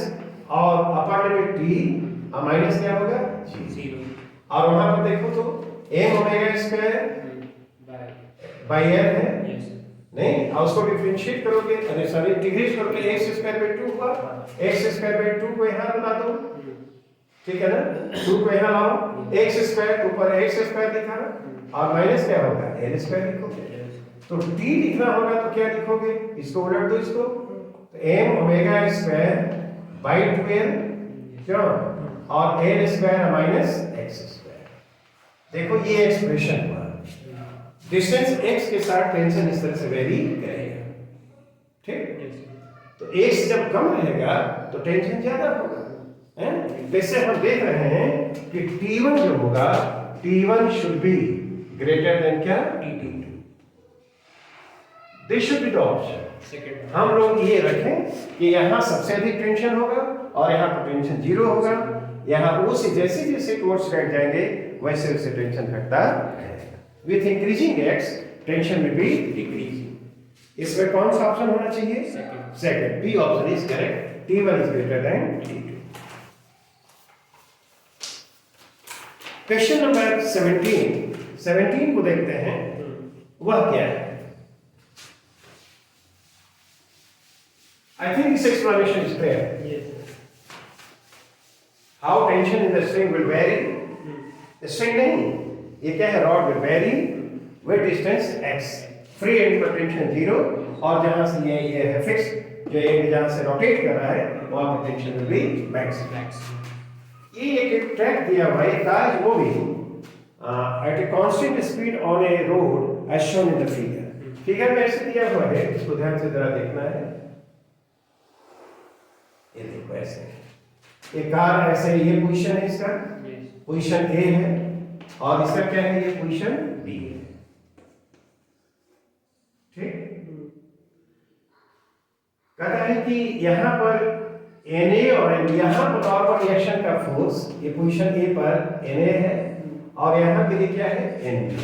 और अपर लिमिट t और माइनस क्या होगा? जीरो। और वहां पर देखो तो m omega square by l है, नहीं, और उसको डिफरेंशिएट करोगे, अरे सॉरी इंटीग्रेट करोगे, x स्क्वायर बाई 2 हुआ, x स्क्वायर बाई 2 को यहां ला दो, ठीक है ना, 2 को यहां लाओ, x स्क्वायर ऊपर x स्क्वायर लिखा और माइनस क्या होगा? l स्क्वायर लिखोगे। तो t लिखना होगा तो क्या लिखोगे? इसको उलट दो इसको, तो m omega square by 2l, क्यों, और l square minus x square. देखो ये एक्सप्रेशन हुआ, डिस्टेंस x के साथ टेंशन इस तरह से वेरी करेगा, ठीक। तो x जब कम रहेगा तो टेंशन ज्यादा होगा, हैं? जैसे हम देख रहे हैं कि T1 जो होगा, T1 should be greater then क्या? T2। This should be the option. हम लोग ये रखें कि यहाँ सबसे अधिक टेंशन होगा और यहाँ पर टेंशन जीरो होगा, यहाँ उस जैसे जैसे टुवर्ड्स राइट जाएंगे वैसे वैसे टेंशन घटता है। विथ इंक्रीजिंग x टेंशन में भी डिक्रीजिंग। इसमें कौन सा ऑप्शन होना चाहिए? Second, B option is correct, T1 is greater than T2। Question number 17 को देखते हैं, वह क्या है? I think this explanation is clear. Yes. How tension in the string will vary? String नहीं, ये क्या है? Rod will very with distance x, free and पर टेंशन जीरो, और जहां से ये है फिक्स, जो एंड जहां से रोटेट कर रहा है वहां पर टेंशन विल बी मैक्स। ये एक ट्रैक दिया हुआ है, car is moving at a constant speed on a road as shown in the figure. Figure में ऐसे दिया हुआ है, इसको ध्यान से जरा देखना है। ये देखो ऐसे, ये कार ऐसे, ये पोजीशन है इसका, पोजीशन ए है, और इसका क्या है? ये पोजीशन बी है, ठीक। कहता है कि यहां पर Na और यहां पर नॉर्मल रिएक्शन का फोर्स, ये पोजीशन ए पर Na है और यहां के लिए क्या है? Nb।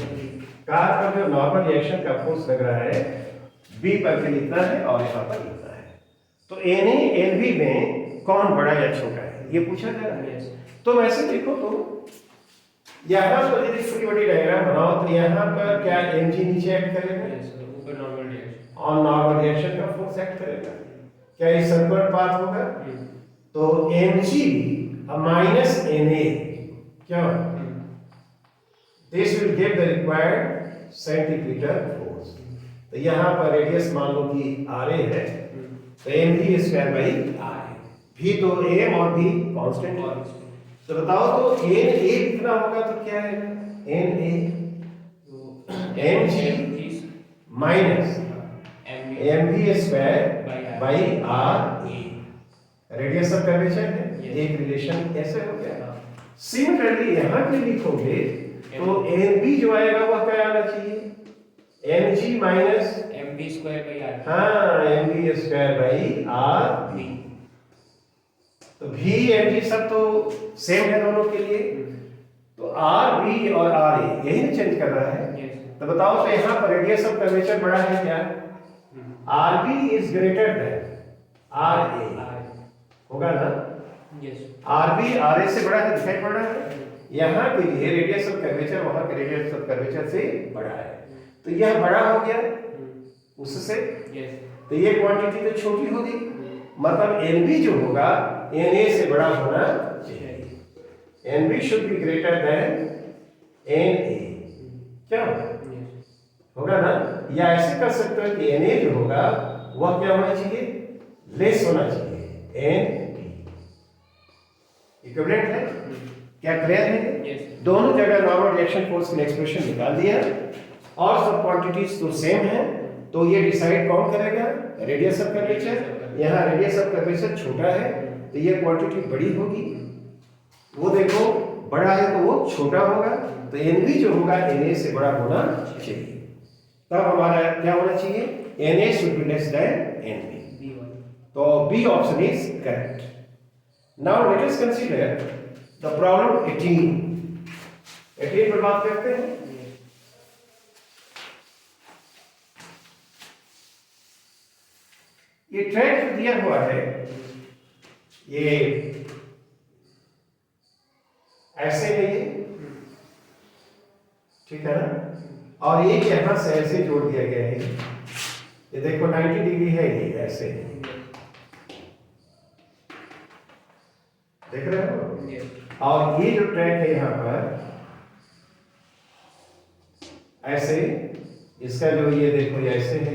कार पर जो नॉर्मल रिएक्शन का फोर्स लग रहा है बी पर के लिए इतना है और यहां पर इतना है, तो Na Nb में कौन बड़ा या छोटा है ये पूछा जा रहा है। तो वैसे देखो तो यहाँ पर यदि फ्री बॉडी डायग्राम बनाओ तो यहाँ पर क्या mg नीचे एक्ट करेगा? ऊपर नॉर्मल रिएक्शन और नॉर्मल रिएक्शन का फोर्स एक्ट करेगा, क्या ये सर्कुलर पाथ होगा? तो mg माइनस na, क्या this will give the required centimetre force. तो यहाँ पर रेडियस मान लो कि ra है, तो mv स्क्वायर बाई r है, v तो m और v कांस्टेंट है। तो बताओ तो n a कितना होगा? तो क्या है? n a m g minus m v square by by r a, radius of curvature है। Yes. एक रिलेशन ऐसे हो गया। हाँ, सिमिलरली यहाँ पे लिखोगे तो एम बी जो आएगा वह क्या आना चाहिए, m g minus mv square by r हाँ m b square by r b. तो भी एम जी सब तो सेम है दोनों के लिए, तो आर बी और आर ए यही ना चेंज कर रहा है। yes तो बताओ तो यहाँ पर रेडियस ऑफ कर्वेचर बड़ा है क्या, R B is greater than R A होगा ना, yes R B R A से बड़ा है, दिखाई पड़ रहा है। यहाँ के लिए रेडियस ऑफ कर्वेचर वहाँ के रेडियस ऑफ कर्वेचर से बड़ा है, तो यह बड़ा हो गया उससे, yes तो ये क्वांटिटी तो छोटी होगी, मतलब एन बी जो होगा एन ए से बड़ा होना चाहिए, n b should be greater than n a, क्या होगा ना। या ऐसे कर सकते हो कि एन ए जो होगा वह क्या होना चाहिए, लेस होना चाहिए एन बी, इक्विवेलेंट है। क्या क्लियर है, yes दोनों जगह नॉर्मल रिएक्शन फोर्स की एक्सप्रेशन निकाल दिया और सब क्वांटिटीज तो सेम है, तो ये डिसाइड कौन करेगा, रेडियस ऑफ कर्वेचर। यहाँ रेडियस ऑफ कर्वेचर छोटा है तो ये क्वांटिटी बड़ी होगी, वो देखो बड़ा है तो वो छोटा होगा, तो एन बी जो होगा एन ए से बड़ा होना चाहिए, तब हमारा क्या होना चाहिए, n a should be less than n b. b1 तो B option is correct. Now let us consider the problem 18 पर बात करते हैं। ये ट्रैक दिया हुआ है, ये ऐसे है ये, ठीक है ना, और ये यहां से ऐसे जोड़ दिया गया है, ये देखो 90 डिग्री है, ये ऐसे देख रहे हो, yes और ये जो ट्रैक है यहाँ पर ऐसे, इसका जो ये देखो ये ऐसे है,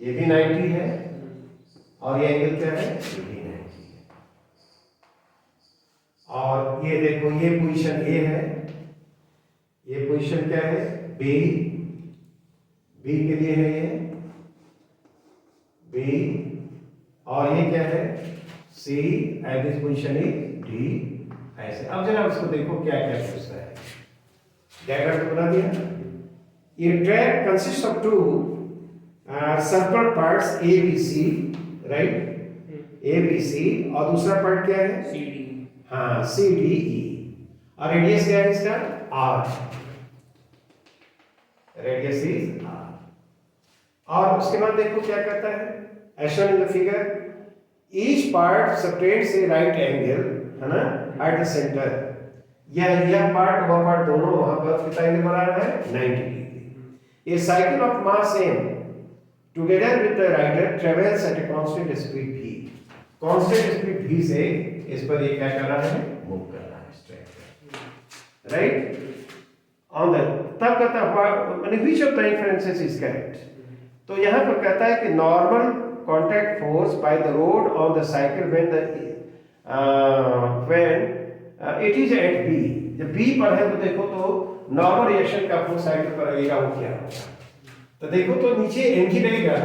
ये भी 90 है और ये एंगल क्या है, ये भी 90 है, और ये देखो ये पोजीशन ए है, ये पोजीशन क्या है, बी, बी के लिए है ये बी, और ये क्या है C, and this position is D, ऐसे। अब जरा उसको देखो क्या क्या पूछता है, डायग्राम तो बना दिया। ये track consist of two circular parts A B C, right, A B C, और दूसरा पार्ट क्या है, cd हाँ सी डी ई, और रेडियस क्या है इसका, आर, रेडियस इज आर। और उसके बाद देखो क्या कहता है, as shown in the figure, each part subtends a right angle, है ना, एट द सेंटर। यह पार्ट वह पार्ट दोनों वहां पर कितना एंगल बना रहा है, 90 degree. A cycle of mass m together with the rider travels at a constant speed v, constant speed v से इस पर ये क्या कर रहा है, मूव कर रहा है इस ट्रैक पर, राइट। ऑन द तब कहता है माने which of the inferences is correct, तो यहाँ पर कहता है कि normal contact force by the road on the cycle when it is at B, जब बी पर है तो देखो तो नॉर्मल रिएक्शन का फोर्स साइकिल पर लगेगा वो क्या होगा, तो देखो तो नीचे एम जी लगेगा,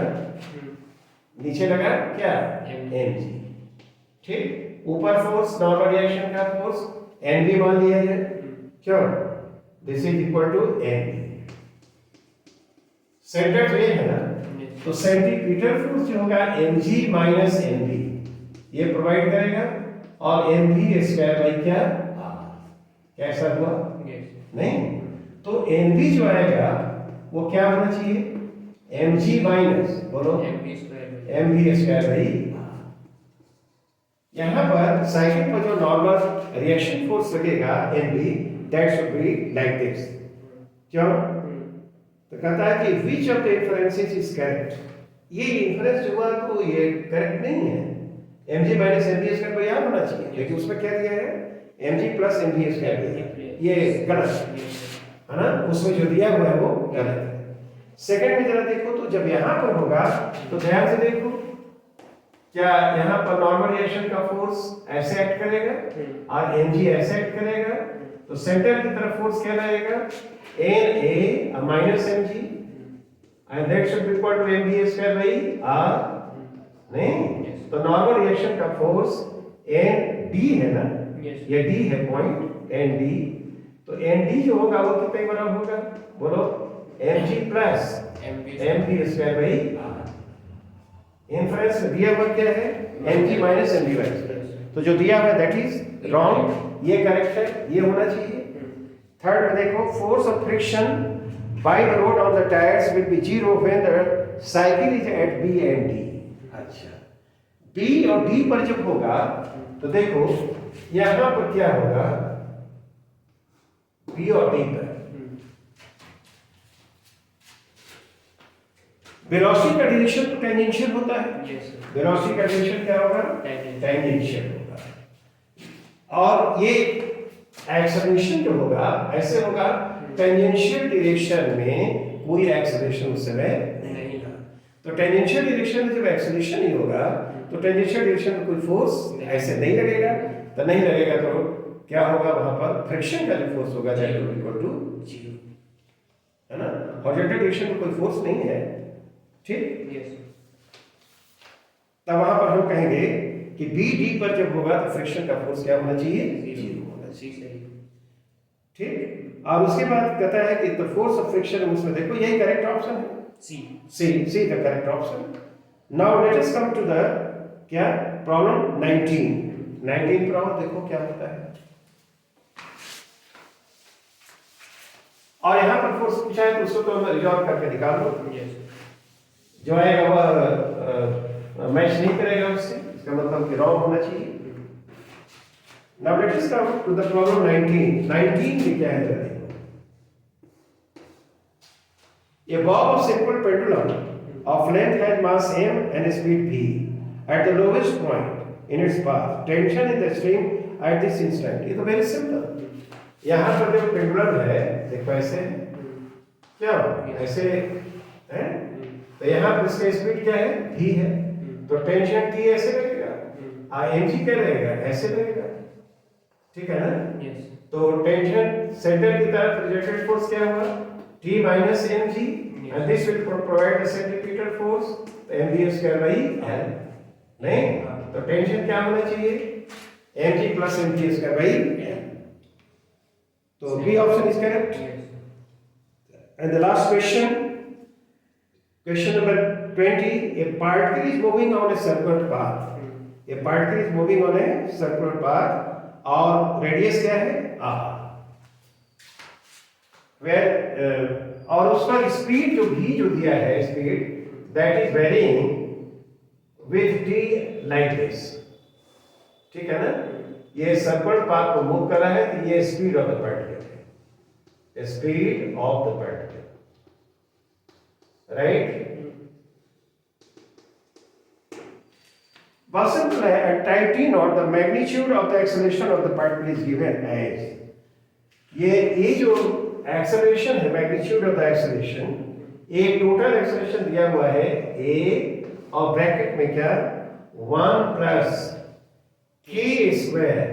नीचे लगा क्या एम जी, ठीक, ऊपर फोर्स नॉर्मल रिएक्शन का फोर्स एन बी मान लिया जाए, क्यों, this is equal to n b, centre तो ये है ना, तो सेंटीमीटर फोर्स जो होगा m g minus n b ये प्रोवाइड करेगा, और एम बी स्क्वायर बाई क्या आर, कैसा हुआ, नहीं, तो एन बी जो आएगा वो क्या होना चाहिए, एम जी माइनस, बोलो m b square by r. यहाँ पर साइकिल पर जो नॉर्मल रिएक्शन फोर्स लगेगा m b, that should be like this, क्यों, तो कहता है कि which of the inferences is correct, ये इन्फरेंस जो हुआ तो ये करेक्ट नहीं है, m g minus m b square by r होना चाहिए, लेकिन उसमें क्या दिया है, m g plus m b square, ये गलत है ना, उसमें जो दिया हुआ है वो गलत है। सेकंड में जरा देखो तो जब यहाँ पर होगा तो ध्यान से देखो, क्या यहाँ पर नॉर्मल रिएक्शन का फोर्स ऐसे एक्ट करेगा और एम जी ऐसे एक्ट करेगा, तो सेंटर की तरफ फोर्स क्या रहेगा n a minus m g and that should be equal to m b square by r नहीं तो नॉर्मल रिएक्शन का फोर्स एन डी है ना ये डी है पॉइंट एन डी तो एन डी जो होगा वो कितने के बराबर होगा बोलो m g plus m b square by r inference में दिया हुआ क्या है m g minus m b तो जो दिया हुआ दैट इज रॉन्ग ये करेक्ट है ये होना चाहिए थर्ड में देखो force of friction by the road on the tyres will be zero when the cycle is at B and D अच्छा बी और डी पर जब होगा तो देखो यहां पर क्या होगा बी और डी पर वेलोसिटी का डायरेक्शन तो टेंजेंशियल होता है वेलोसिटी का डायरेक्शन क्या होगा टेंजेंशियल होगा और ये एक्सेलरेशन जो होगा ऐसे होगा टेंजेंशियल डायरेक्शन में कोई एक्सेलरेशन उस समय नहीं तो टेंजेंशियल डायरेक्शन में जब एक्सेलरेशन नहीं होगा तो टेंजेंशियल डायरेक्शन में कोई फोर्स ऐसे नहीं लगेगा तो नहीं लगेगा तो क्या होगा वहां पर फ्रिक्शन का जो फोर्स होगा दैट विल इक्वल टू 0 है ना हॉरिजॉन्टल डायरेक्शन में कोई फोर्स नहीं है ठीक तब वहां पर हम कहेंगे कि बी डी पर जब होगा तो फ्रिक्शन का फोर्स क्या होना चाहिए 0 होना चाहिए ठीक और उसके बाद कहता है कि द फोर्स ऑफ फ्रिक्शन उसमें देखो यही करेक्ट ऑप्शन है C the correct option now let us come to the क्या प्रॉब्लम 19 प्रॉब्लम देखो क्या होता है और यहां पर फोर्स पूछा है तो उसको तो रिजॉल्व करके निकाल लो जो आएगा वह मैच नहीं करेगा उससे इसका मतलब कि रॉन्ग होना चाहिए Now let us come to the problem 19. 19 में क्या है देखो A bob of simple pendulum of length has mass m and speed v at the lowest point in its path. Tension in the string at this instant. ये तो very simple. यहाँ पर जो pendulum है देखो ऐसे क्या ऐसे है तो यहाँ पर इसका स्पीड क्या है v है तो टेंशन t ऐसे लगेगा mg क्या लगेगा ऐसे लगेगा ठीक है ना तो टेंशन सेंटर की तरफ रिलेटेड फोर्स क्या होगा T minus mg and this will provide the centripetal force तो mv स्क्वायर बाई l नहीं तो टेंशन क्या होना चाहिए mg plus mg square by l तो B option is correct and the last question number 20 a particle is moving on a circular path और radius क्या है और उसका स्पीड जो भी जो दिया है speed that is varying with t like this ठीक है ना ये सर्कुलर पाथ को मूव कर रहा है तो ये स्पीड ऑफ द पार्टिकल है speed of the particle right Simple at time t naught the magnitude of the acceleration of the particle is given as ये जो acceleration है magnitude of the acceleration एक total acceleration दिया हुआ है a और bracket में क्या 1 plus k square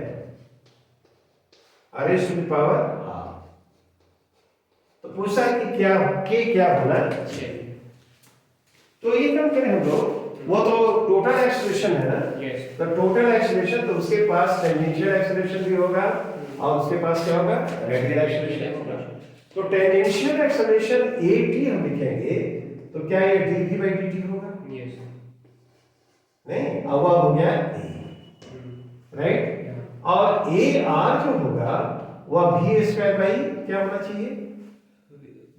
raised to the power half तो पूछा है कि क्या k क्या होना चाहिए तो ये काम करें हम लोग वो तो टोटल एक्सेलरेशन है ना तो टोटल एक्सेलरेशन तो उसके पास टेंजेंशियल एक्सेलरेशन भी होगा और उसके पास क्या होगा रेडियल एक्सेलरेशन होगा तो टेंजेंशियल एक्सेलरेशन at हम लिखेंगे तो क्या ये dv by dt होगा नहीं अब हो गया राइट और ar जो होगा वह v स्क्वायर बाई क्या होना चाहिए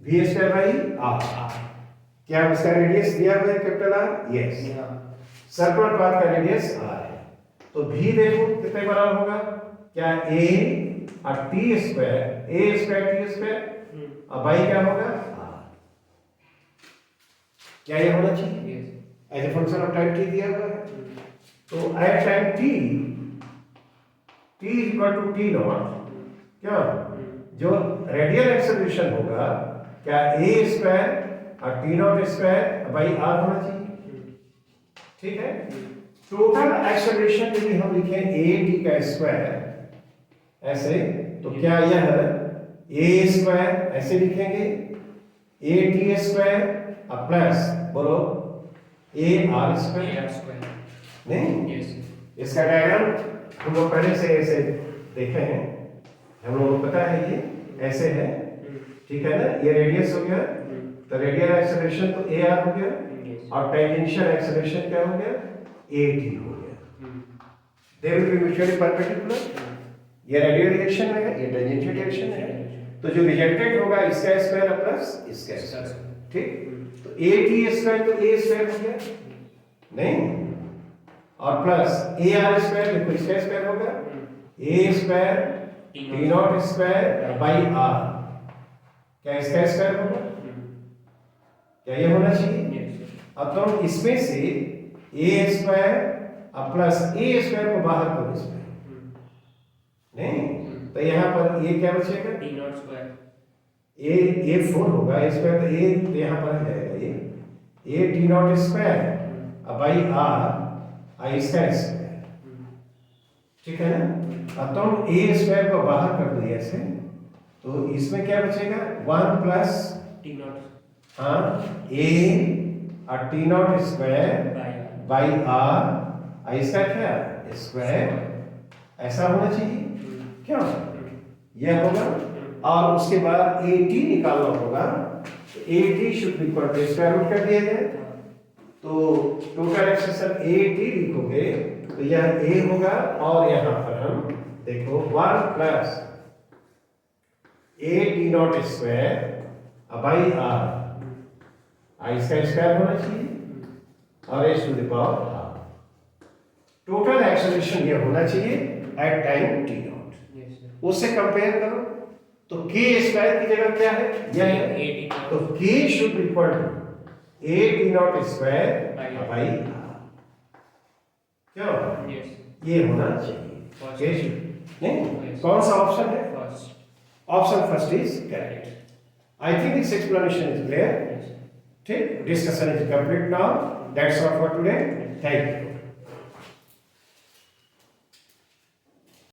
v स्क्वायर बाई r क्या उसका रेडियस दिया हुआ है capital R yes circular path का रेडियस R है तो भी देखो कितने बराबर होगा क्या a और t square a square t square और बाई क्या होगा R क्या ये होना चाहिए as a function of time t दिया हुआ है तो एट time t equal to t naught क्या जो रेडियल एक्सेलरेशन होगा क्या a स्क्वायर और t not square by r होना चाहिए ठीक है टोटल एक्सेलरेशन यदि हम लिखें ए टी का स्क्वायर ऐसे तो क्या यह ए स्क्वायर ऐसे लिखेंगे ए टी स्क्वायर प्लस बोलो A R square AR square. नहीं Yes. इसका डायग्राम हम लोग पहले से ऐसे देखे हैं हम लोगों को पता है ये ऐसे है ठीक है ना ये रेडियस हो गया तो रेडियल एक्सेलरेशन तो ए आर हो गया Yes. और टेंजेंशियल एक्सेलरेशन क्या हो गया ए टी हो गया they will be mutually perpendicular ये रेडियल डायरेक्शन में है ये टेंजेंशियल डायरेक्शन में है तो जो रिजल्टेंट होगा इसका स्क्वायर प्लस इसका स्क्वायर ठीक तो ए टी स्क्वायर तो ए स्क्वायर हो गया नहीं और प्लस ए आर स्क्वायर देखो इसका स्क्वायर होगा A square T not square by R क्या इसका स्क्वायर होगा क्या ये होना चाहिए Yes. अब तो हम इसमें से ए स्क्वायर प्लस ए स्क्वायर को बाहर करो इसमें नहीं तो यहाँ पर ये क्या बचेगा T naught square. ए 4 होगा स्क्वायर तो ए तो यहाँ पर आ जाएगा ये ए t not square by are आई इसका स्क्वायर ठीक है ना अब तो हम ए स्क्वायर को बाहर कर दिए ऐसे तो इसमें क्या बचेगा 1 प्लस T naught हाँ a t not square by R. By r इसका क्या स्क्वायर ऐसा होना चाहिए क्यों यह होगा और उसके बाद ए टी निकालना होगा तो a t should be equal to square root कर दिया जाए तो टोटल एक्सप्रेशन ए टी लिखोगे तो यह ए होगा और यहाँ पर हम देखो 1 plus a t not square by r इसका स्क्वायर होना चाहिए और s to the power half total acceleration ये होना चाहिए at time t naught Yes, sir. उससे कंपेयर करो तो के स्क्वायर की जगह क्या है यह है A T naught. तो k should be equal to a t not square By by r क्यों Yes. ये होना चाहिए First. के शुड नहीं Yes. कौन सा ऑप्शन है First. Option first is correct I think this explanation is clear Yes. ठीक discussion is complete now that's all for today thank you